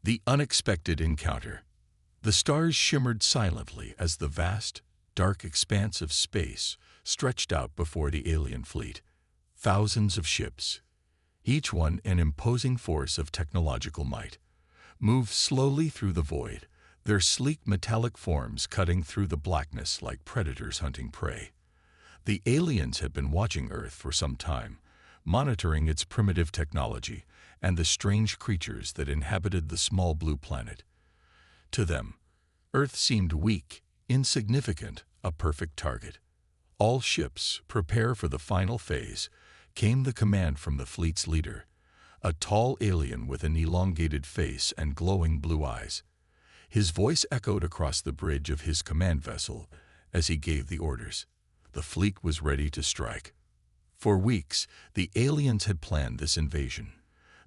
The unexpected encounter. The stars shimmered silently as the vast, dark expanse of space stretched out before the alien fleet. Thousands of ships, each one an imposing force of technological might, moved slowly through the void, their sleek metallic forms cutting through the blackness like predators hunting prey. The aliens had been watching Earth for some time, monitoring its primitive technology and the strange creatures that inhabited the small blue planet. To them, Earth seemed weak, insignificant, a perfect target. All ships, prepare for the final phase, came the command from the fleet's leader, a tall alien with an elongated face and glowing blue eyes. His voice echoed across the bridge of his command vessel as he gave the orders. The fleet was ready to strike. For weeks, the aliens had planned this invasion.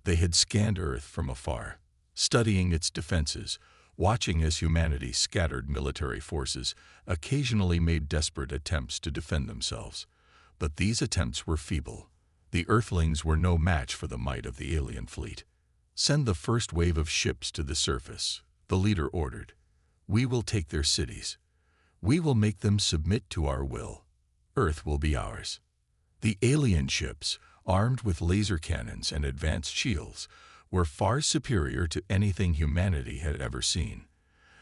They had scanned Earth from afar, studying its defenses, watching as humanity scattered military forces, occasionally made desperate attempts to defend themselves. But these attempts were feeble. The Earthlings were no match for the might of the alien fleet. "Send the first wave of ships to the surface," the leader ordered. "We will take their cities. We will make them submit to our will. Earth will be ours." The alien ships, armed with laser cannons and advanced shields, were far superior to anything humanity had ever seen.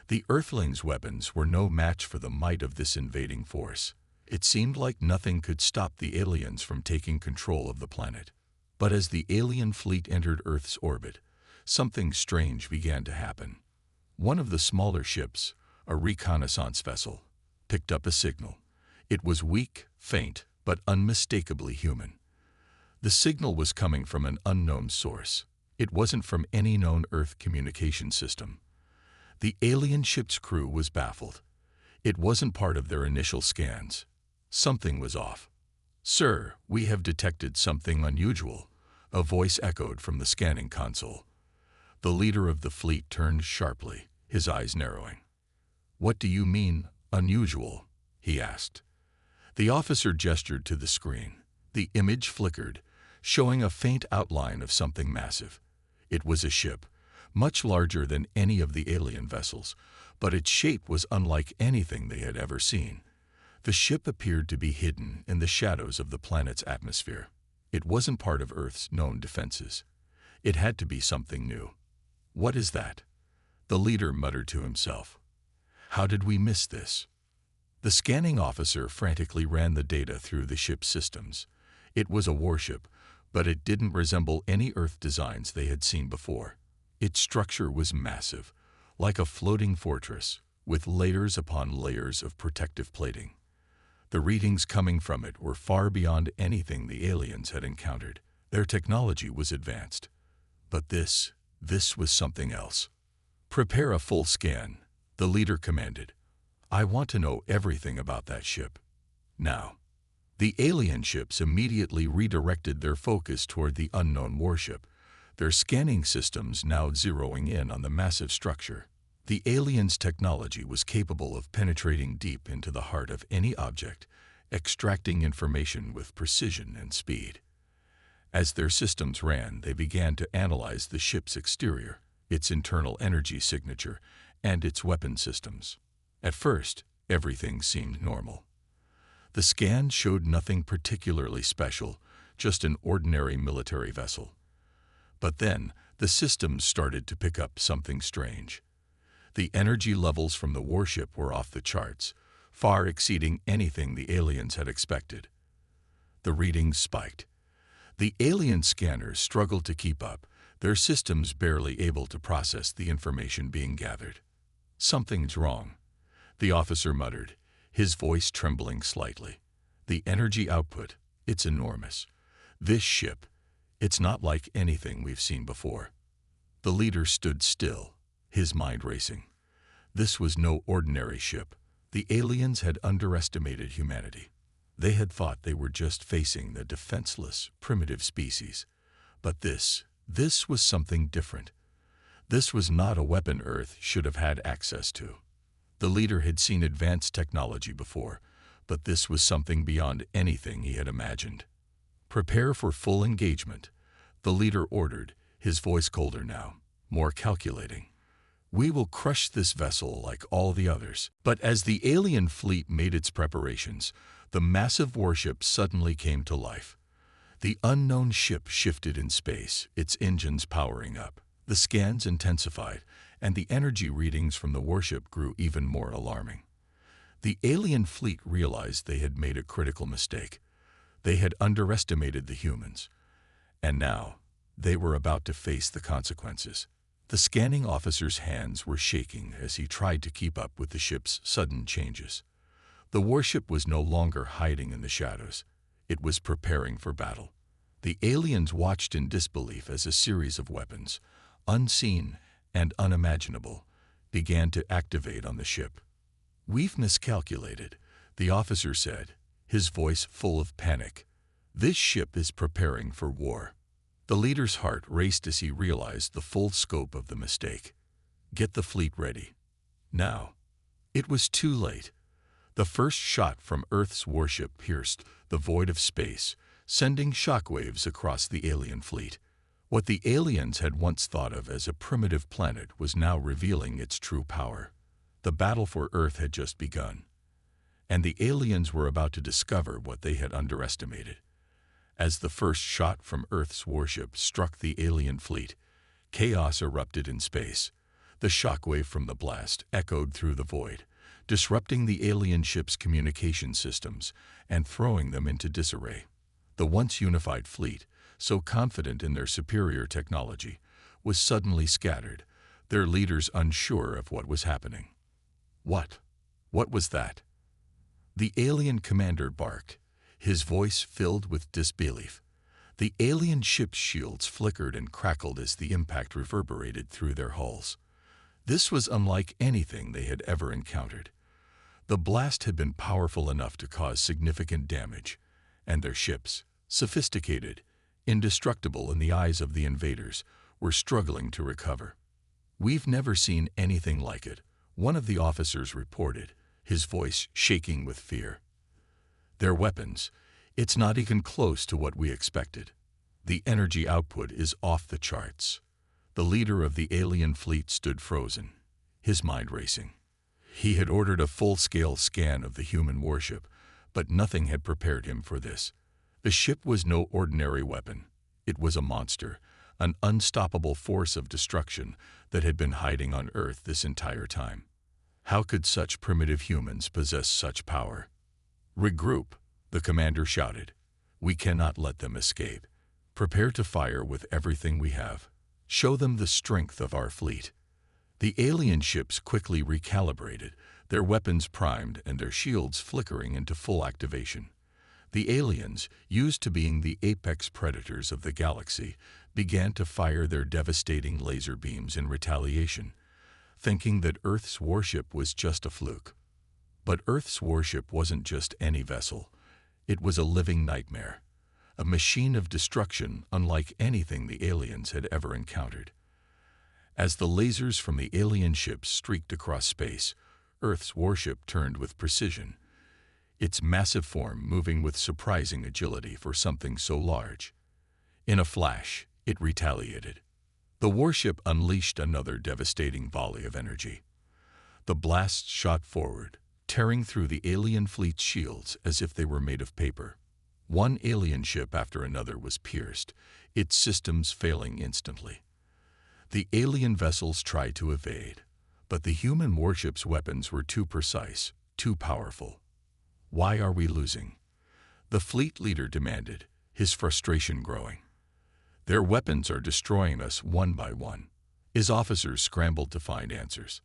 The Earthlings' weapons were no match for the might of this invading force. It seemed like nothing could stop the aliens from taking control of the planet. But as the alien fleet entered Earth's orbit, something strange began to happen. One of the smaller ships, a reconnaissance vessel, picked up a signal. It was weak, faint, but unmistakably human. The signal was coming from an unknown source. It wasn't from any known Earth communication system. The alien ship's crew was baffled. It wasn't part of their initial scans. Something was off. "Sir, we have detected something unusual," a voice echoed from the scanning console. The leader of the fleet turned sharply, his eyes narrowing. "What do you mean, unusual?" he asked. The officer gestured to the screen. The image flickered, showing a faint outline of something massive. It was a ship, much larger than any of the alien vessels, but its shape was unlike anything they had ever seen. The ship appeared to be hidden in the shadows of the planet's atmosphere. It wasn't part of Earth's known defenses. It had to be something new. "What is that?" the leader muttered to himself. "How did we miss this?" The scanning officer frantically ran the data through the ship's systems. It was a warship, but it didn't resemble any Earth designs they had seen before. Its structure was massive, like a floating fortress, with layers upon layers of protective plating. The readings coming from it were far beyond anything the aliens had encountered. Their technology was advanced. But this was something else. "Prepare a full scan," the leader commanded. "I want to know everything about that ship. Now." The alien ships immediately redirected their focus toward the unknown warship, their scanning systems now zeroing in on the massive structure. The aliens' technology was capable of penetrating deep into the heart of any object, extracting information with precision and speed. As their systems ran, they began to analyze the ship's exterior, its internal energy signature, and its weapon systems. At first, everything seemed normal. The scan showed nothing particularly special, just an ordinary military vessel. But then, the systems started to pick up something strange. The energy levels from the warship were off the charts, far exceeding anything the aliens had expected. The readings spiked. The alien scanners struggled to keep up, their systems barely able to process the information being gathered. "Something's wrong," the officer muttered, his voice trembling slightly. "The energy output, it's enormous. This ship, it's not like anything we've seen before." The leader stood still, his mind racing. This was no ordinary ship. The aliens had underestimated humanity. They had thought they were just facing the defenseless, primitive species. But this was something different. This was not a weapon Earth should have had access to. The leader had seen advanced technology before, but this was something beyond anything he had imagined. "Prepare for full engagement," the leader ordered, his voice colder now. more calculating. We will crush this vessel like all the others. But as the alien fleet made its preparations, the massive warship suddenly came to life. The unknown ship shifted in space, its engines powering up. The scans intensified, and the energy readings from the warship grew even more alarming. The alien fleet realized they had made a critical mistake. They had underestimated the humans, and now they were about to face the consequences. The scanning officer's hands were shaking as he tried to keep up with the ship's sudden changes. The warship was no longer hiding in the shadows. It was preparing for battle. The aliens watched in disbelief as a series of weapons, unseen and unimaginable, began to activate on the ship. "We've miscalculated," the officer said, his voice full of panic. "This ship is preparing for war." The leader's heart raced as he realized the full scope of the mistake. "Get the fleet ready. Now." It was too late. The first shot from Earth's warship pierced the void of space, sending shockwaves across the alien fleet. What the aliens had once thought of as a primitive planet was now revealing its true power. The battle for Earth had just begun, and the aliens were about to discover what they had underestimated. As the first shot from Earth's warship struck the alien fleet, chaos erupted in space. The shockwave from the blast echoed through the void, disrupting the alien ship's communication systems and throwing them into disarray. The once unified fleet, so confident in their superior technology, was suddenly scattered, their leaders unsure of what was happening. What was that?" The alien commander barked, his voice filled with disbelief. The alien ship's shields flickered and crackled as the impact reverberated through their hulls. This was unlike anything they had ever encountered. The blast had been powerful enough to cause significant damage, and their ships, sophisticated, indestructible in the eyes of the invaders, were struggling to recover. "We've never seen anything like it," one of the officers reported, his voice shaking with fear. "Their weapons, it's not even close to what we expected. The energy output is off the charts." The leader of the alien fleet stood frozen, his mind racing. He had ordered a full-scale scan of the human warship, but nothing had prepared him for this. The ship was no ordinary weapon. It was a monster, an unstoppable force of destruction that had been hiding on Earth this entire time. How could such primitive humans possess such power? "Regroup," the commander shouted. "We cannot let them escape. Prepare to fire with everything we have. Show them the strength of our fleet." The alien ships quickly recalibrated, their weapons primed and their shields flickering into full activation. The aliens, used to being the apex predators of the galaxy, began to fire their devastating laser beams in retaliation, thinking that Earth's warship was just a fluke. But Earth's warship wasn't just any vessel. It was a living nightmare, a machine of destruction unlike anything the aliens had ever encountered. As the lasers from the alien ships streaked across space, Earth's warship turned with precision, its massive form moving with surprising agility for something so large. In a flash, it retaliated. The warship unleashed another devastating volley of energy. The blasts shot forward, tearing through the alien fleet's shields as if they were made of paper. One alien ship after another was pierced, its systems failing instantly. The alien vessels tried to evade, but the human warship's weapons were too precise, too powerful. "Why are we losing?" the fleet leader demanded, his frustration growing. "Their weapons are destroying us one by one." His officers scrambled to find answers.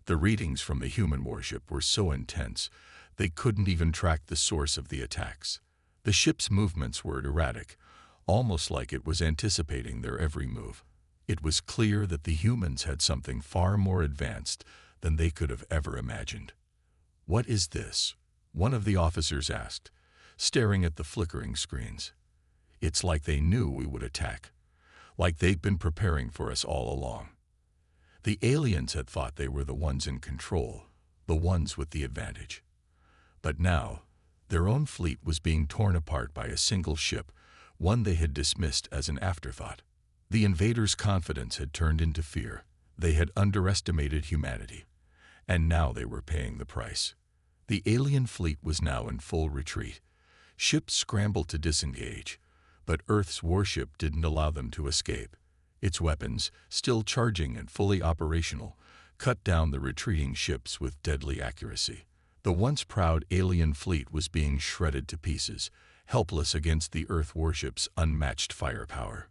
The readings from the human warship were so intense, they couldn't even track the source of the attacks. The ship's movements were erratic, almost like it was anticipating their every move. It was clear that the humans had something far more advanced than they could have ever imagined. "What is this?" one of the officers asked, staring at the flickering screens. "It's like they knew we would attack, like they'd been preparing for us all along." The aliens had thought they were the ones in control, the ones with the advantage. But now, their own fleet was being torn apart by a single ship, one they had dismissed as an afterthought. The invaders' confidence had turned into fear. They had underestimated humanity, and now they were paying the price. The alien fleet was now in full retreat. Ships scrambled to disengage, but Earth's warship didn't allow them to escape. Its weapons, still charging and fully operational, cut down the retreating ships with deadly accuracy. The once proud alien fleet was being shredded to pieces, helpless against the Earth warship's unmatched firepower.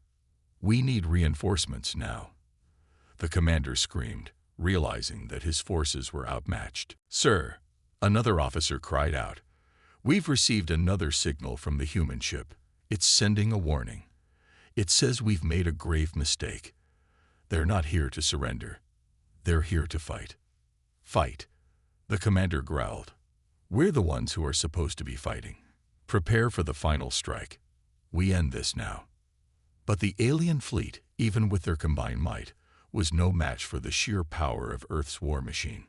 "We need reinforcements now," the commander screamed, realizing that his forces were outmatched. "Sir," another officer cried out, "we've received another signal from the human ship. It's sending a warning. It says we've made a grave mistake. They're not here to surrender. They're here to fight." "Fight," the commander growled. "We're the ones who are supposed to be fighting. Prepare for the final strike. We end this now." But the alien fleet, even with their combined might, was no match for the sheer power of Earth's war machine.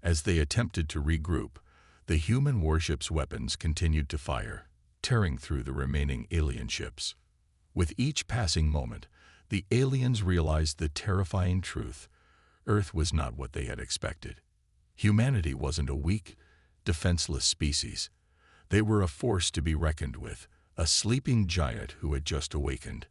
As they attempted to regroup, the human warship's weapons continued to fire, tearing through the remaining alien ships. With each passing moment, the aliens realized the terrifying truth: Earth was not what they had expected. Humanity wasn't a weak, defenseless species. They were a force to be reckoned with, a sleeping giant who had just awakened.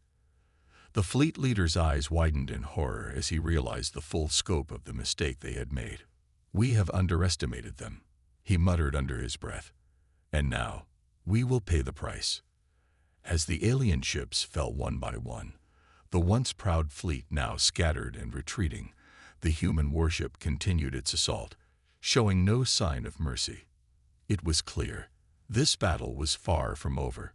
The fleet leader's eyes widened in horror as he realized the full scope of the mistake they had made. "We have underestimated them," he muttered under his breath. "And now, we will pay the price." As the alien ships fell one by one, the once proud fleet now scattered and retreating, the human warship continued its assault, showing no sign of mercy. It was clear. This battle was far from over.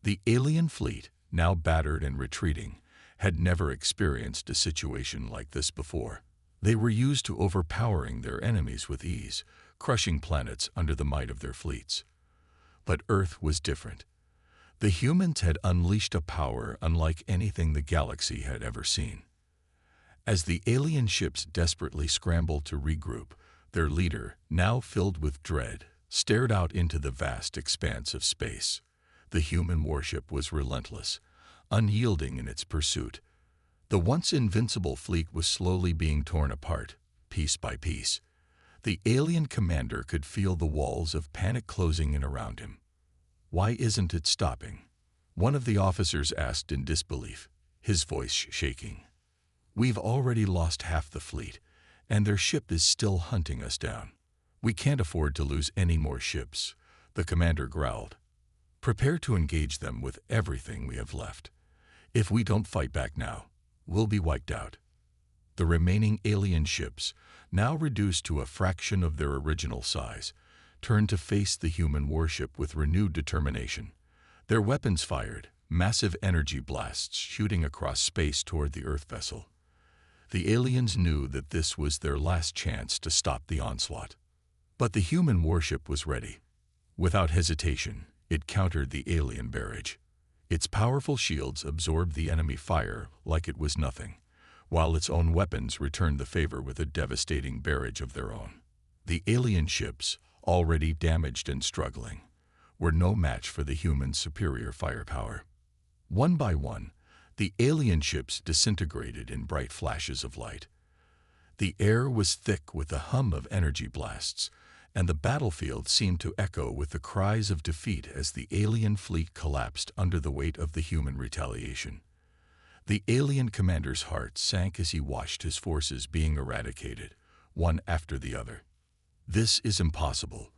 The alien fleet, now battered and retreating, had never experienced a situation like this before. They were used to overpowering their enemies with ease, crushing planets under the might of their fleets. But Earth was different. The humans had unleashed a power unlike anything the galaxy had ever seen. As the alien ships desperately scrambled to regroup, their leader, now filled with dread, stared out into the vast expanse of space. The human warship was relentless, unyielding in its pursuit. The once invincible fleet was slowly being torn apart, piece by piece. The alien commander could feel the walls of panic closing in around him. "Why isn't it stopping?" one of the officers asked in disbelief, his voice shaking. "We've already lost half the fleet, and their ship is still hunting us down. We can't afford to lose any more ships," the commander growled. "Prepare to engage them with everything we have left. If we don't fight back now, we'll be wiped out." The remaining alien ships, now reduced to a fraction of their original size, turned to face the human warship with renewed determination. Their weapons fired, massive energy blasts shooting across space toward the Earth vessel. The aliens knew that this was their last chance to stop the onslaught. But the human warship was ready. Without hesitation, it countered the alien barrage. Its powerful shields absorbed the enemy fire like it was nothing, while its own weapons returned the favor with a devastating barrage of their own. The alien ships, already damaged and struggling, were no match for the human superior firepower. One by one, the alien ships disintegrated in bright flashes of light. The air was thick with the hum of energy blasts, and the battlefield seemed to echo with the cries of defeat as the alien fleet collapsed under the weight of the human retaliation. The alien commander's heart sank as he watched his forces being eradicated, one after the other. "This is impossible,"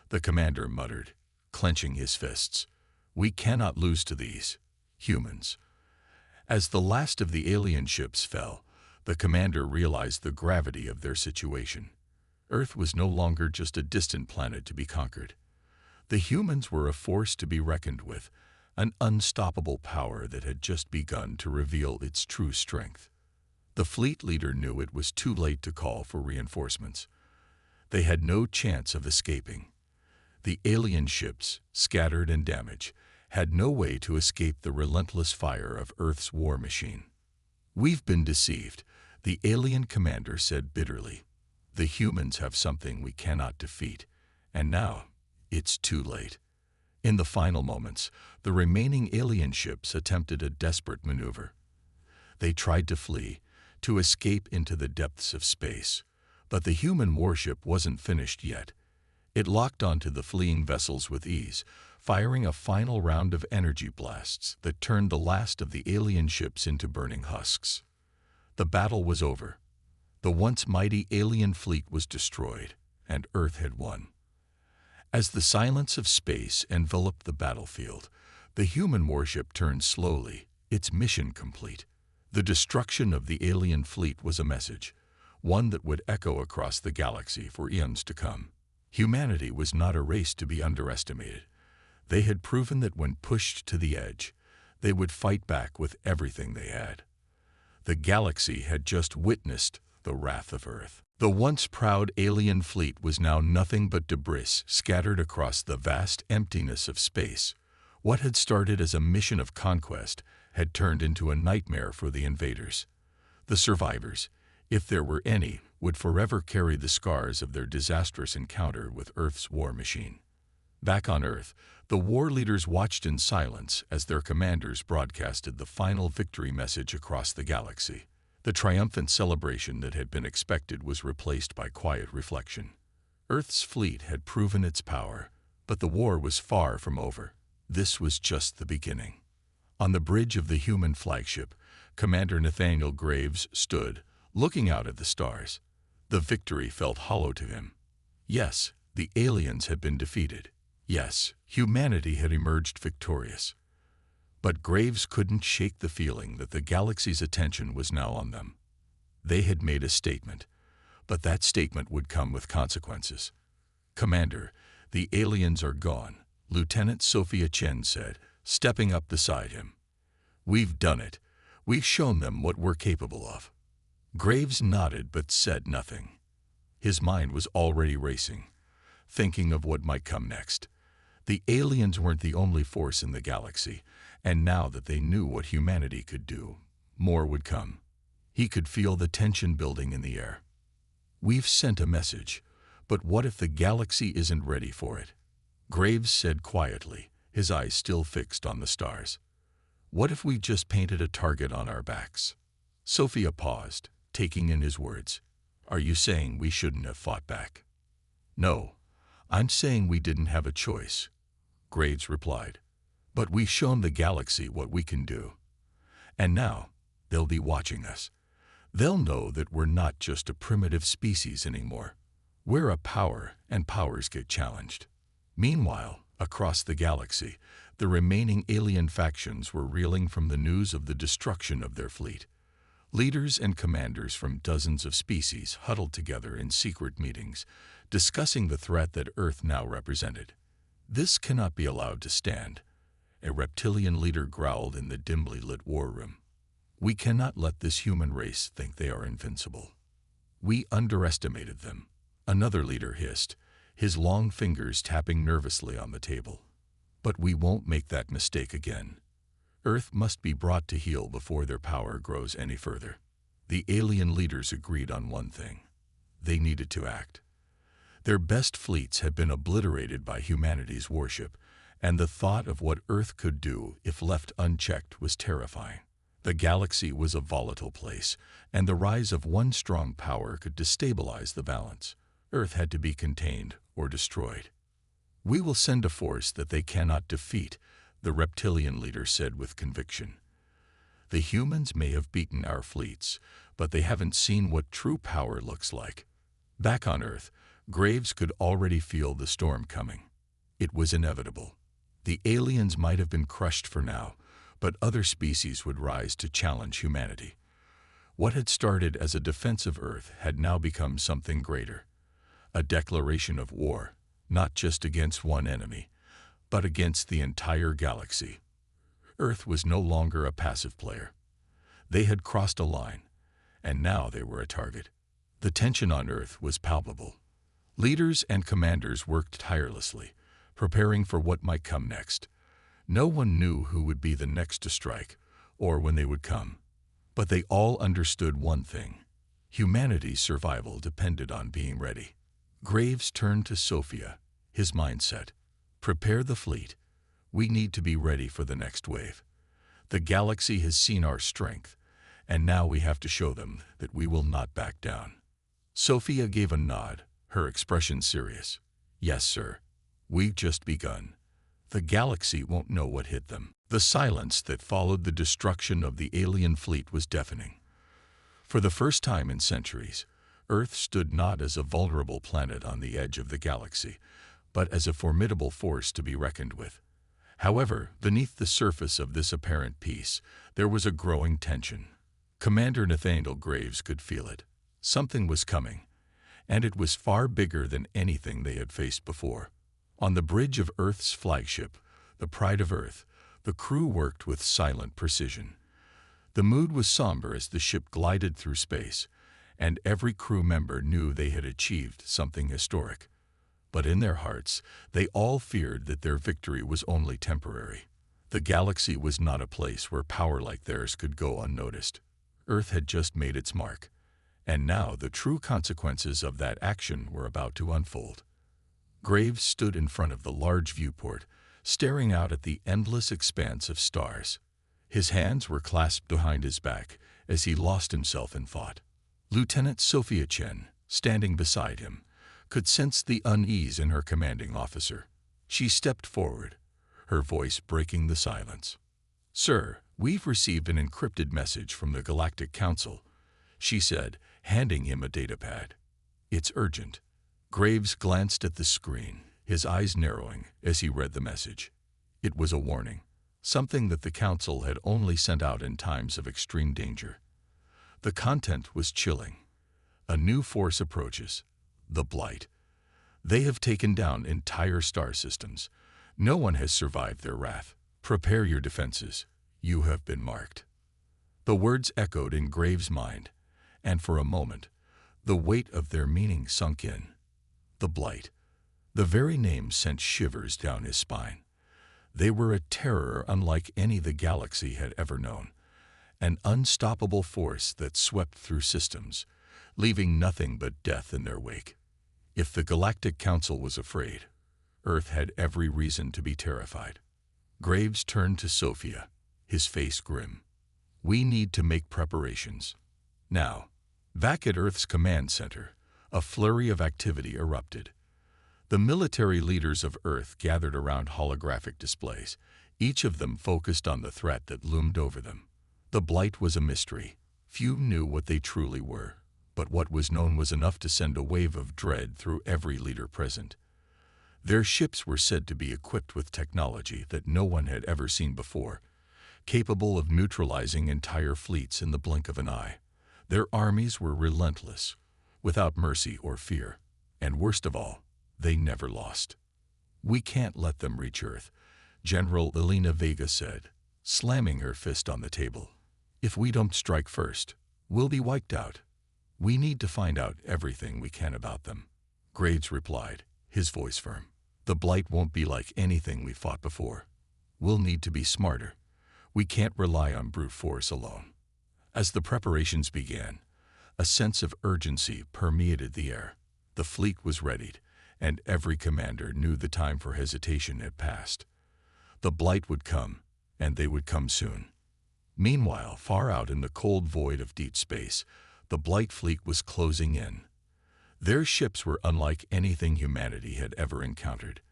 the commander muttered, clenching his fists. "We cannot lose to these humans." As the last of the alien ships fell, the commander realized the gravity of their situation. Earth was no longer just a distant planet to be conquered. The humans were a force to be reckoned with, an unstoppable power that had just begun to reveal its true strength. The fleet leader knew it was too late to call for reinforcements. They had no chance of escaping. The alien ships, scattered and damaged, had no way to escape the relentless fire of Earth's war machine. "We've been deceived," the alien commander said bitterly. "The humans have something we cannot defeat, and now it's too late." In the final moments, the remaining alien ships attempted a desperate maneuver. They tried to flee, to escape into the depths of space. But the human warship wasn't finished yet. It locked onto the fleeing vessels with ease, firing a final round of energy blasts that turned the last of the alien ships into burning husks. The battle was over. The once mighty alien fleet was destroyed, and Earth had won. As the silence of space enveloped the battlefield, the human warship turned slowly, its mission complete. The destruction of the alien fleet was a message, one that would echo across the galaxy for eons to come. Humanity was not a race to be underestimated. They had proven that when pushed to the edge, they would fight back with everything they had. The galaxy had just witnessed the wrath of Earth. The once proud alien fleet was now nothing but debris scattered across the vast emptiness of space. What had started as a mission of conquest had turned into a nightmare for the invaders. The survivors, if there were any, would forever carry the scars of their disastrous encounter with Earth's war machine. Back on Earth, the war leaders watched in silence as their commanders broadcasted the final victory message across the galaxy. The triumphant celebration that had been expected was replaced by quiet reflection. Earth's fleet had proven its power, but the war was far from over. This was just the beginning. On the bridge of the human flagship, Commander Nathaniel Graves stood, looking out at the stars. The victory felt hollow to him. Yes, the aliens had been defeated. Yes, humanity had emerged victorious. But Graves couldn't shake the feeling that the galaxy's attention was now on them. They had made a statement, but that statement would come with consequences. "Commander, the aliens are gone," Lieutenant Sophia Chen said, stepping up beside him. "We've done it. We've shown them what we're capable of." Graves nodded but said nothing. His mind was already racing, thinking of what might come next. The aliens weren't the only force in the galaxy, and now that they knew what humanity could do, more would come. He could feel the tension building in the air. "We've sent a message, but what if the galaxy isn't ready for it?" Graves said quietly, his eyes still fixed on the stars. "What if we just painted a target on our backs?" Sophia paused, taking in his words. "Are you saying we shouldn't have fought back?" "No, I'm saying we didn't have a choice," Graves replied. "But we've shown the galaxy what we can do. And now, they'll be watching us. They'll know that we're not just a primitive species anymore. We're a power, and powers get challenged." Meanwhile, across the galaxy, the remaining alien factions were reeling from the news of the destruction of their fleet. Leaders and commanders from dozens of species huddled together in secret meetings, discussing the threat that Earth now represented. "This cannot be allowed to stand," a reptilian leader growled in the dimly lit war room. "We cannot let this human race think they are invincible. We underestimated them," another leader hissed, his long fingers tapping nervously on the table. "But we won't make that mistake again. Earth must be brought to heel before their power grows any further." The alien leaders agreed on one thing. They needed to act. Their best fleets had been obliterated by humanity's warship, and the thought of what Earth could do if left unchecked was terrifying. The galaxy was a volatile place, and the rise of one strong power could destabilize the balance. Earth had to be contained or destroyed. "We will send a force that they cannot defeat," the reptilian leader said with conviction. "The humans may have beaten our fleets, but they haven't seen what true power looks like." Back on Earth, Graves could already feel the storm coming. It was inevitable. The aliens might have been crushed for now, but other species would rise to challenge humanity. What had started as a defense of Earth had now become something greater. A declaration of war, not just against one enemy, but against the entire galaxy. Earth was no longer a passive player. They had crossed a line, and now they were a target. The tension on Earth was palpable. Leaders and commanders worked tirelessly, preparing for what might come next. No one knew who would be the next to strike, or when they would come. But they all understood one thing. Humanity's survival depended on being ready. Graves turned to Sophia, his mindset. "Prepare the fleet. We need to be ready for the next wave. The galaxy has seen our strength, and now we have to show them that we will not back down. Sophia gave a nod, her expression serious. Yes, sir. We've just begun. The galaxy won't know what hit them. The silence that followed the destruction of the alien fleet was deafening. For the first time in centuries, Earth stood not as a vulnerable planet on the edge of the galaxy, but as a formidable force to be reckoned with. However, beneath the surface of this apparent peace, there was a growing tension. Commander Nathaniel Graves could feel it. Something was coming, and it was far bigger than anything they had faced before. On the bridge of Earth's flagship, the Pride of Earth, the crew worked with silent precision. The mood was somber as the ship glided through space, and every crew member knew they had achieved something historic. But in their hearts, they all feared that their victory was only temporary. The galaxy was not a place where power like theirs could go unnoticed. Earth had just made its mark, and now the true consequences of that action were about to unfold. Graves stood in front of the large viewport, staring out at the endless expanse of stars. His hands were clasped behind his back as he lost himself in thought. Lieutenant Sophia Chen, standing beside him, could sense the unease in her commanding officer. She stepped forward, her voice breaking the silence. "Sir, we've received an encrypted message from the Galactic Council," she said, handing him a datapad. "It's urgent." Graves glanced at the screen, his eyes narrowing as he read the message. It was a warning, something that the Council had only sent out in times of extreme danger. The content was chilling. A new force approaches, the Blight. They have taken down entire star systems. No one has survived their wrath. Prepare your defenses. You have been marked. The words echoed in Graves' mind, and for a moment, the weight of their meaning sunk in. The Blight. The very name sent shivers down his spine. They were a terror unlike any the galaxy had ever known, an unstoppable force that swept through systems, leaving nothing but death in their wake. If the Galactic Council was afraid, Earth had every reason to be terrified. Graves turned to Sophia, his face grim. "We need to make preparations. Now." Back at Earth's command center, a flurry of activity erupted. The military leaders of Earth gathered around holographic displays, each of them focused on the threat that loomed over them. The Blight was a mystery. Few knew what they truly were, but what was known was enough to send a wave of dread through every leader present. Their ships were said to be equipped with technology that no one had ever seen before, capable of neutralizing entire fleets in the blink of an eye. Their armies were relentless, without mercy or fear, and worst of all, they never lost. "We can't let them reach Earth," General Elena Vega said, slamming her fist on the table. "If we don't strike first, we'll be wiped out. We need to find out everything we can about them." Graves replied, his voice firm. "The Blight won't be like anything we fought before. We'll need to be smarter. We can't rely on brute force alone." As the preparations began, a sense of urgency permeated the air. The fleet was readied, and every commander knew the time for hesitation had passed. The Blight would come, and they would come soon. Meanwhile, far out in the cold void of deep space, the Blight fleet was closing in. Their ships were unlike anything humanity had ever encountered.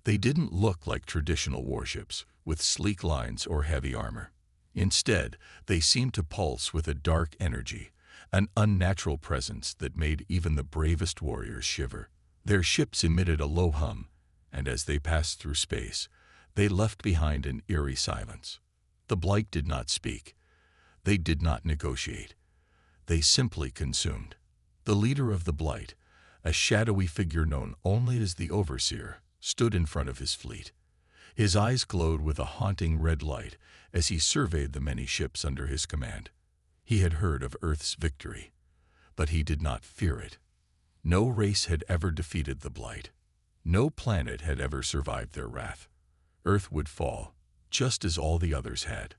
They didn't look like traditional warships, with sleek lines or heavy armor. Instead, they seemed to pulse with a dark energy, an unnatural presence that made even the bravest warriors shiver. Their ships emitted a low hum, and as they passed through space, they left behind an eerie silence. The Blight did not speak. They did not negotiate. They simply consumed. The leader of the Blight, a shadowy figure known only as the Overseer, stood in front of his fleet. His eyes glowed with a haunting red light as he surveyed the many ships under his command. He had heard of Earth's victory, but he did not fear it. No race had ever defeated the Blight. No planet had ever survived their wrath. Earth would fall, just as all the others had.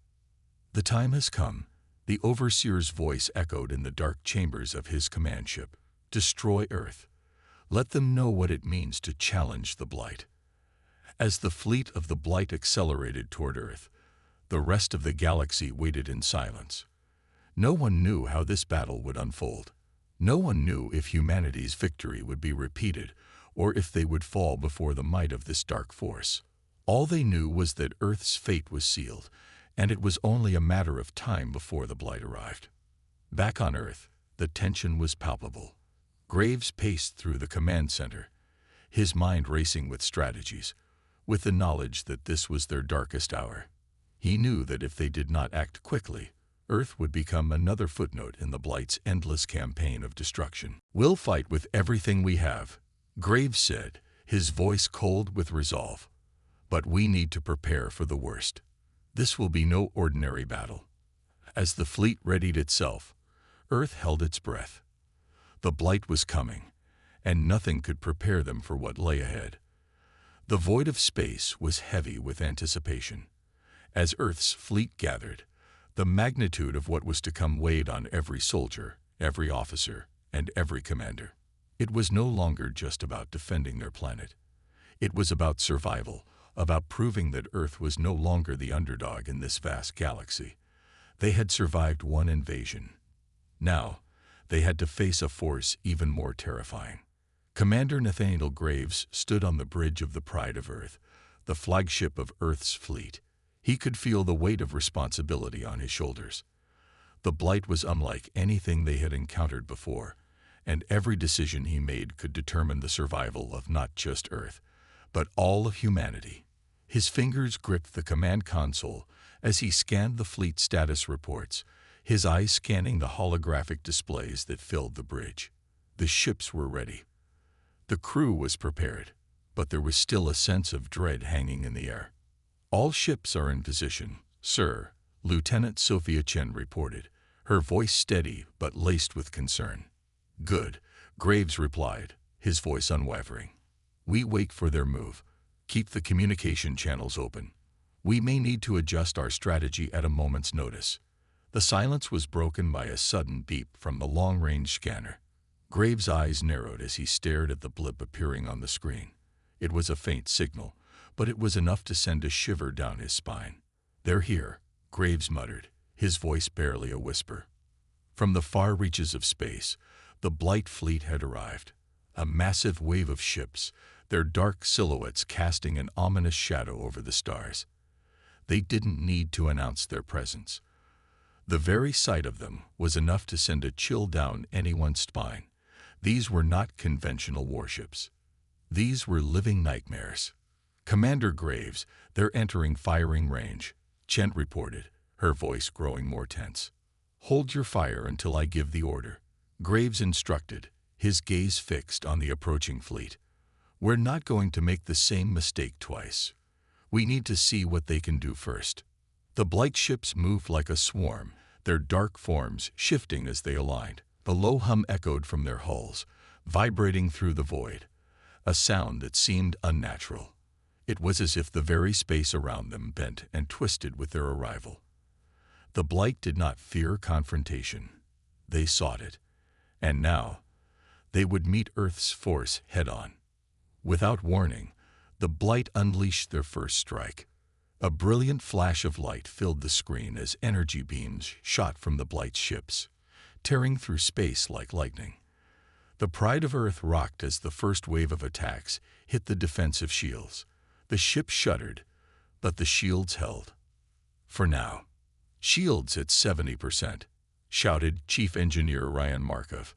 "The time has come," the Overseer's voice echoed in the dark chambers of his command ship. "Destroy Earth. Let them know what it means to challenge the Blight." As the fleet of the Blight accelerated toward Earth, the rest of the galaxy waited in silence. No one knew how this battle would unfold. No one knew if humanity's victory would be repeated or if they would fall before the might of this dark force. All they knew was that Earth's fate was sealed, and it was only a matter of time before the Blight arrived. Back on Earth, the tension was palpable. Graves paced through the command center, his mind racing with strategies, with the knowledge that this was their darkest hour. He knew that if they did not act quickly, Earth would become another footnote in the Blight's endless campaign of destruction. "We'll fight with everything we have," Graves said, his voice cold with resolve. "But we need to prepare for the worst. This will be no ordinary battle." As the fleet readied itself, Earth held its breath. The Blight was coming, and nothing could prepare them for what lay ahead. The void of space was heavy with anticipation. As Earth's fleet gathered, the magnitude of what was to come weighed on every soldier, every officer, and every commander. It was no longer just about defending their planet. It was about survival, about proving that Earth was no longer the underdog in this vast galaxy. They had survived one invasion. Now, they had to face a force even more terrifying. Commander Nathaniel Graves stood on the bridge of the Pride of Earth, the flagship of Earth's fleet. He could feel the weight of responsibility on his shoulders. The Blight was unlike anything they had encountered before, and every decision he made could determine the survival of not just Earth, but all of humanity. His fingers gripped the command console as he scanned the fleet status reports, his eyes scanning the holographic displays that filled the bridge. The ships were ready. The crew was prepared, but there was still a sense of dread hanging in the air. "All ships are in position, sir," Lieutenant Sophia Chen reported, her voice steady but laced with concern. "Good," Graves replied, his voice unwavering. "We wait for their move. Keep the communication channels open. We may need to adjust our strategy at a moment's notice." The silence was broken by a sudden beep from the long-range scanner. Graves' eyes narrowed as he stared at the blip appearing on the screen. It was a faint signal, but it was enough to send a shiver down his spine. "They're here," Graves muttered, his voice barely a whisper. From the far reaches of space, the Blight fleet had arrived. A massive wave of ships, their dark silhouettes casting an ominous shadow over the stars. They didn't need to announce their presence. The very sight of them was enough to send a chill down anyone's spine. These were not conventional warships. These were living nightmares. "Commander Graves, they're entering firing range," Chen reported, her voice growing more tense. "Hold your fire until I give the order," Graves instructed, his gaze fixed on the approaching fleet. "We're not going to make the same mistake twice. We need to see what they can do first." The Blight ships moved like a swarm, their dark forms shifting as they aligned. The low hum echoed from their hulls, vibrating through the void, a sound that seemed unnatural. It was as if the very space around them bent and twisted with their arrival. The Blight did not fear confrontation. They sought it. And now, they would meet Earth's force head-on. Without warning, the Blight unleashed their first strike. A brilliant flash of light filled the screen as energy beams shot from the Blight's ships, tearing through space like lightning. The Pride of Earth rocked as the first wave of attacks hit the defensive shields. The ship shuddered, but the shields held. For now. "Shields at 70%, shouted Chief Engineer Ryan Markov.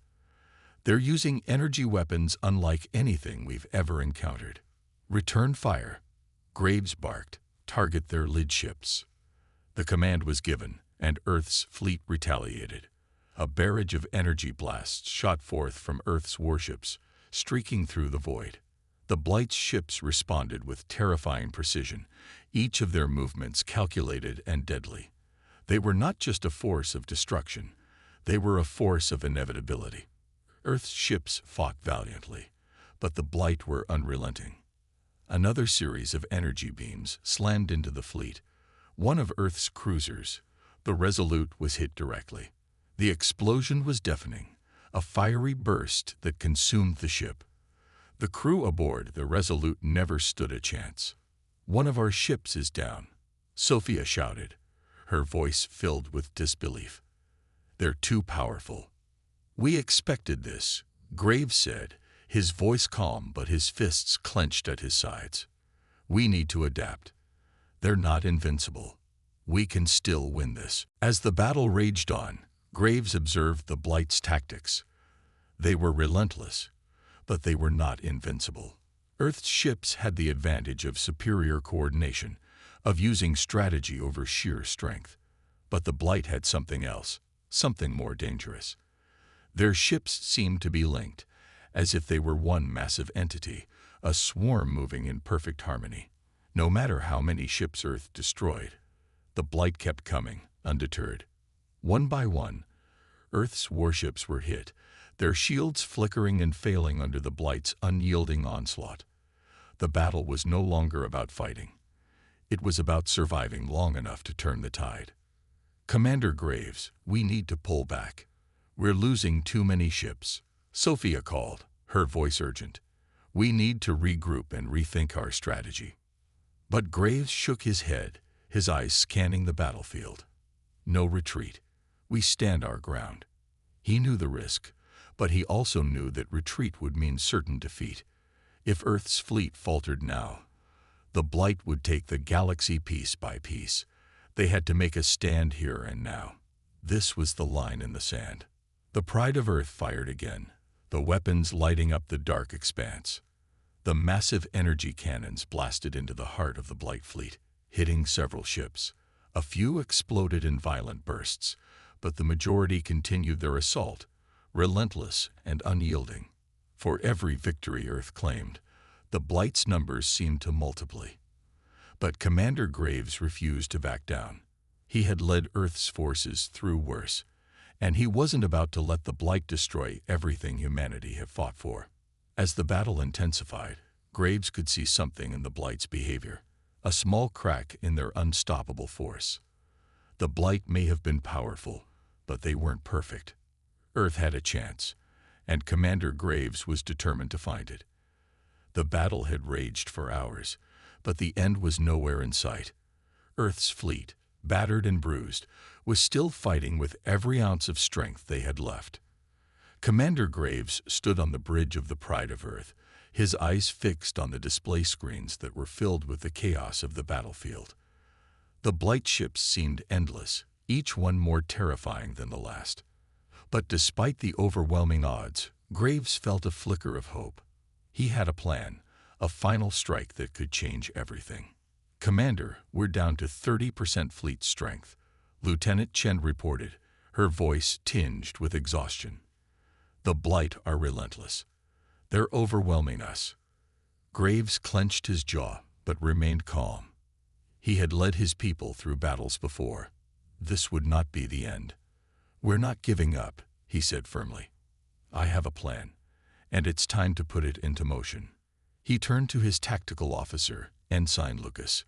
"They're using energy weapons unlike anything we've ever encountered." "Return fire," Graves barked. "Target their lid ships." The command was given, and Earth's fleet retaliated. A barrage of energy blasts shot forth from Earth's warships, streaking through the void. The Blight's ships responded with terrifying precision, each of their movements calculated and deadly. They were not just a force of destruction, they were a force of inevitability. Earth's ships fought valiantly, but the Blight were unrelenting. Another series of energy beams slammed into the fleet. One of Earth's cruisers, the Resolute, was hit directly. The explosion was deafening, a fiery burst that consumed the ship. The crew aboard the Resolute never stood a chance. "One of our ships is down," Sophia shouted, her voice filled with disbelief. They're too powerful. We expected this, Graves said, his voice calm but his fists clenched at his sides. We need to adapt. They're not invincible. We can still win this. As the battle raged on, Graves observed the Blight's tactics. They were relentless, but they were not invincible. Earth's ships had the advantage of superior coordination, of using strategy over sheer strength. But the Blight had something else, something more dangerous. Their ships seemed to be linked, as if they were one massive entity, a swarm moving in perfect harmony. No matter how many ships Earth destroyed, the Blight kept coming, undeterred. One by one, Earth's warships were hit, their shields flickering and failing under the Blight's unyielding onslaught. The battle was no longer about fighting. It was about surviving long enough to turn the tide. Commander Graves, we need to pull back. We're losing too many ships. Sophia called, her voice urgent. We need to regroup and rethink our strategy. But Graves shook his head, his eyes scanning the battlefield. No retreat. We stand our ground. He knew the risk, but he also knew that retreat would mean certain defeat. If Earth's fleet faltered now, the Blight would take the galaxy piece by piece. They had to make a stand here and now. This was the line in the sand. The Pride of Earth fired again, the weapons lighting up the dark expanse. The massive energy cannons blasted into the heart of the Blight fleet, hitting several ships. A few exploded in violent bursts, but the majority continued their assault, relentless and unyielding. For every victory Earth claimed, the Blight's numbers seemed to multiply. But Commander Graves refused to back down. He had led Earth's forces through worse, and he wasn't about to let the Blight destroy everything humanity had fought for. As the battle intensified, Graves could see something in the Blight's behavior, a small crack in their unstoppable force. The Blight may have been powerful, but they weren't perfect. Earth had a chance, and Commander Graves was determined to find it. The battle had raged for hours, but the end was nowhere in sight. Earth's fleet, battered and bruised, was still fighting with every ounce of strength they had left. Commander Graves stood on the bridge of the Pride of Earth, his eyes fixed on the display screens that were filled with the chaos of the battlefield. The Blight ships seemed endless, each one more terrifying than the last. But despite the overwhelming odds, Graves felt a flicker of hope. He had a plan, a final strike that could change everything. Commander, we're down to 30% fleet strength, Lieutenant Chen reported, her voice tinged with exhaustion. The Blight are relentless. They're overwhelming us. Graves clenched his jaw, but remained calm. He had led his people through battles before. This would not be the end. We're not giving up, he said firmly. I have a plan, and it's time to put it into motion. He turned to his tactical officer, Ensign Lucas.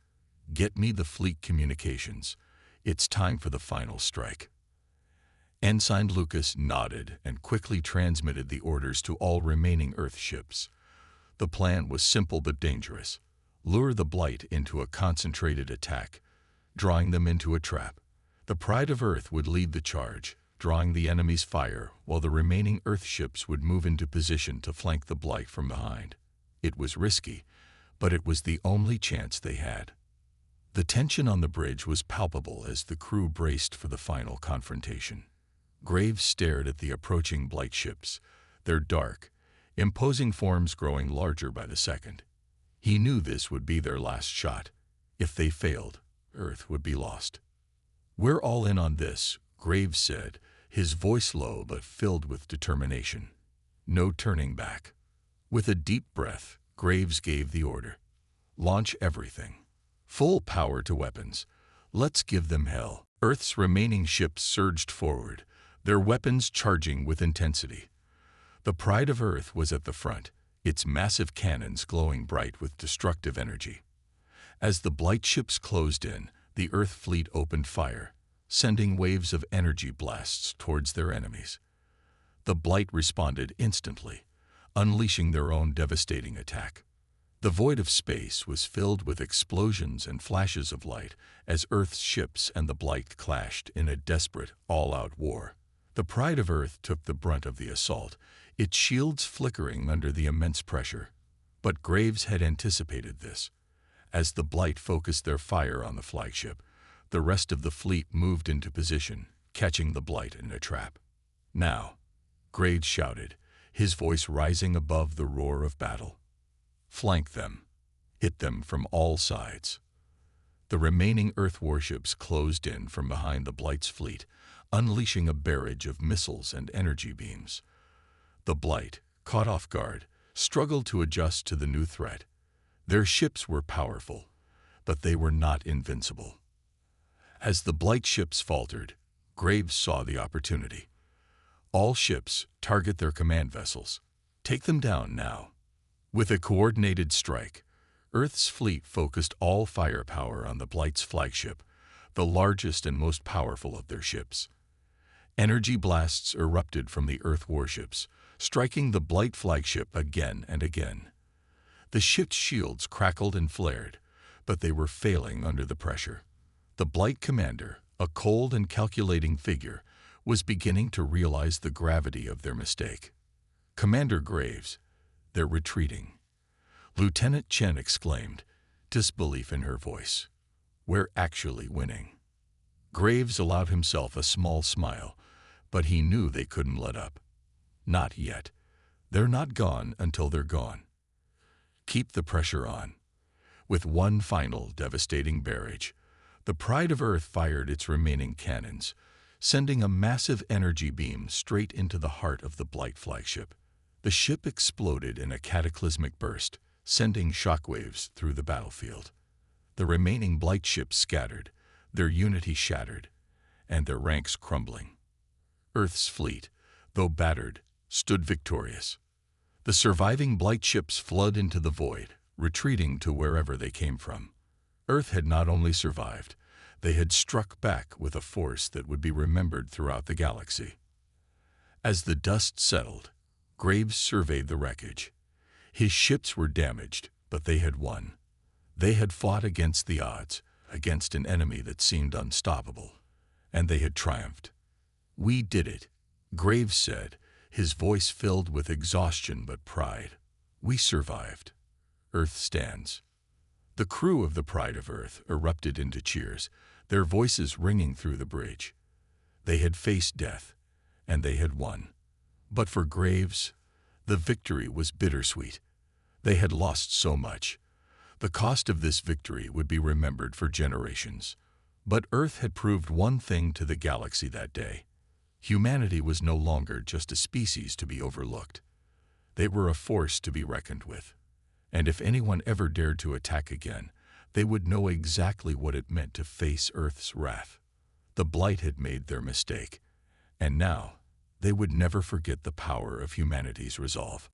Get me the fleet communications. It's time for the final strike. Ensign Lucas nodded and quickly transmitted the orders to all remaining Earth ships. The plan was simple but dangerous. Lure the Blight into a concentrated attack, drawing them into a trap. The Pride of Earth would lead the charge, drawing the enemy's fire, while the remaining Earth ships would move into position to flank the Blight from behind. It was risky, but it was the only chance they had. The tension on the bridge was palpable as the crew braced for the final confrontation. Graves stared at the approaching Blight ships, their dark, imposing forms growing larger by the second. He knew this would be their last shot. If they failed, Earth would be lost. We're all in on this, Graves said, his voice low but filled with determination. No turning back. With a deep breath, Graves gave the order. Launch everything. Full power to weapons. Let's give them hell. Earth's remaining ships surged forward, their weapons charging with intensity. The Pride of Earth was at the front, its massive cannons glowing bright with destructive energy. As the Blight ships closed in, the Earth fleet opened fire, sending waves of energy blasts towards their enemies. The Blight responded instantly, unleashing their own devastating attack. The void of space was filled with explosions and flashes of light as Earth's ships and the Blight clashed in a desperate, all-out war. The Pride of Earth took the brunt of the assault, its shields flickering under the immense pressure. But Graves had anticipated this. As the Blight focused their fire on the flagship, the rest of the fleet moved into position, catching the Blight in a trap. "Now," Graves shouted, his voice rising above the roar of battle. "Flank them. Hit them from all sides." The remaining Earth warships closed in from behind the Blight's fleet, unleashing a barrage of missiles and energy beams. The Blight, caught off guard, struggled to adjust to the new threat. Their ships were powerful, but they were not invincible. As the Blight ships faltered, Graves saw the opportunity. "All ships, target their command vessels. Take them down now." With a coordinated strike, Earth's fleet focused all firepower on the Blight's flagship, the largest and most powerful of their ships. Energy blasts erupted from the Earth warships, striking the Blight flagship again and again. The ship's shields crackled and flared, but they were failing under the pressure. The Blight commander, a cold and calculating figure, was beginning to realize the gravity of their mistake. "Commander Graves, they're retreating," Lieutenant Chen exclaimed, disbelief in her voice. "We're actually winning." Graves allowed himself a small smile, but he knew they couldn't let up. "Not yet. They're not gone until they're gone. Keep the pressure on." With one final devastating barrage, the Pride of Earth fired its remaining cannons, sending a massive energy beam straight into the heart of the Blight flagship. The ship exploded in a cataclysmic burst, sending shockwaves through the battlefield. The remaining Blight ships scattered, their unity shattered, and their ranks crumbling. Earth's fleet, though battered, stood victorious. The surviving Blight ships flood into the void, retreating to wherever they came from. Earth had not only survived, they had struck back with a force that would be remembered throughout the galaxy. As the dust settled, Graves surveyed the wreckage. His ships were damaged, but they had won. They had fought against the odds, against an enemy that seemed unstoppable, and they had triumphed. "We did it," Graves said, his voice filled with exhaustion but pride. "We survived. Earth stands." The crew of the Pride of Earth erupted into cheers, their voices ringing through the bridge. They had faced death, and they had won. But for Graves, the victory was bittersweet. They had lost so much. The cost of this victory would be remembered for generations. But Earth had proved one thing to the galaxy that day. Humanity was no longer just a species to be overlooked. They were a force to be reckoned with. And if anyone ever dared to attack again, they would know exactly what it meant to face Earth's wrath. The Blight had made their mistake, and now they would never forget the power of humanity's resolve.